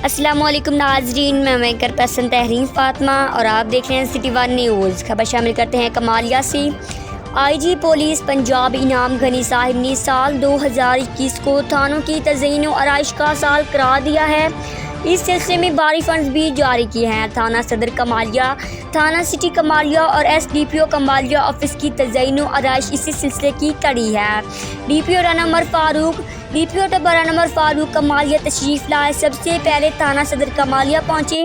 السلام علیکم ناظرین، میں کر پسند تحرین فاطمہ اور آپ دیکھ رہے ہیں سٹی ون نیوز۔ خبر شامل کرتے ہیں کمالیہ سے۔ آئی جی پولیس پنجاب انعام غنی صاحب نے سال 2021 کو تھانوں کی تزئین و آرائش کا سال قرار دیا ہے۔ اس سلسلے میں بھاری فنڈز بھی جاری کیے ہیں۔ تھانہ صدر کمالیہ، تھانہ سٹی کمالیہ اور S D P O Kamalia office کی تزئین و آرائش اسی سلسلے کی کڑی ہے۔ ڈی پی او ٹبہ نمبر فاروق کمالیہ تشریف لائے۔ سب سے پہلے تھانہ صدر کمالیہ پہنچے،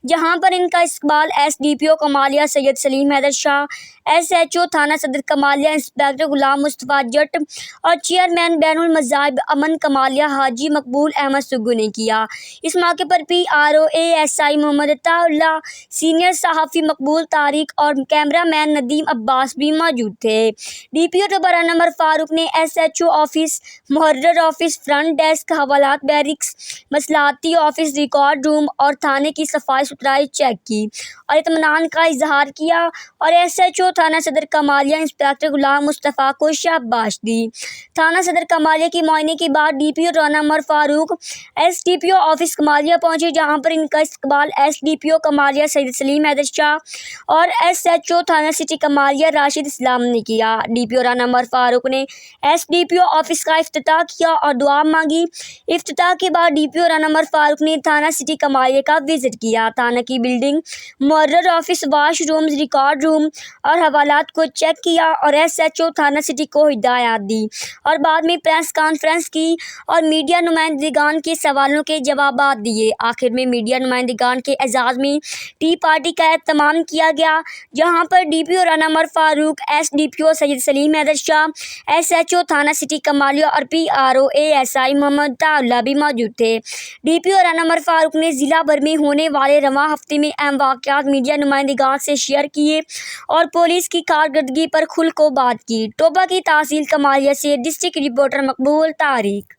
جہاں پر ان کا استقبال S D P O Kamalia Syed Saleem Haider شاہ، ایس ایچ او تھانہ صدر کمالیہ انسپکٹر غلام مصطفیٰ جٹ اور چیئرمین بین المذاہب امن کمالیہ حاجی مقبول احمد سگو نے کیا۔ اس موقع پر P R O A S I محمد عطا اللہ، سینئر صحافی مقبول طارق اور کیمرہ مین ندیم عباس بھی موجود تھے۔ ڈی پی او ٹبہ نمبر فاروق نے ایس ایچ او آفس، محرر آفس، فرنٹ ڈیسک، حوالات بیرکس، مصالحاتی آفس، ریکارڈ روم اور تھانے کی صفائی ستھرائی چیک کی اور اطمینان کا اظہار کیا اور ایس ایچ او تھانہ صدر کمالیہ انسپکٹر غلام مصطفیٰ کو شاباش دی۔ تھانہ صدر کمالیہ کی معائنے کے بعد ڈی پی او ٹبہ نمبر Farooq S D P O office Kamalia پہنچے، جہاں پر ان کا استقبال S D P O Kamalia Syed Saleem Haider Shah اور ایس ایچ او تھانہ سٹی کمالیہ راشد اسلام نے کیا۔ ڈی پی او ٹبہ نمبر فاروق نے S D P O office کا افتتاح کیا اور دعا مانگی۔ افتتاح کے بعد ڈی پی او ٹبہ نمبر فاروق نے تھانہ سٹی کمالیہ کا وزٹ کیا۔ تھانہ کی بلڈنگ، محرر آفس، واش رومز، ریکارڈ روم اور حوالات کو چیک کیا اور ایس ایچ او تھانہ سٹی کو ہدایات دی اور بعد میں پریس کانفرنس کی اور میڈیا نمائندگان کے سوالوں کے جوابات دیے۔ آخر میں میڈیا نمائندگان کے اعزاز میں ٹی پارٹی کا اہتمام کیا گیا، جہاں پر ڈی پی او ٹبہ نمبر فاروق، ایس ڈی پی او سید سلیم حیدر شاہ، ایس ایچ او تھانہ سٹی کمالیہ اور P R O A S I محمد عطا اللہ بھی موجود تھے۔ ڈی پی او ٹبہ نمبر فاروق نے ضلع بھر میں ہونے والے رواں ہفتے میں اہم واقعات میڈیا نمائندگان سے شیئر کیے اور پولیس کی کارکردگی پر کھل کو بات کی۔ ٹوبہ کی تحصیل کمالیہ سے ڈسٹرکٹ رپورٹر مقبول طارق۔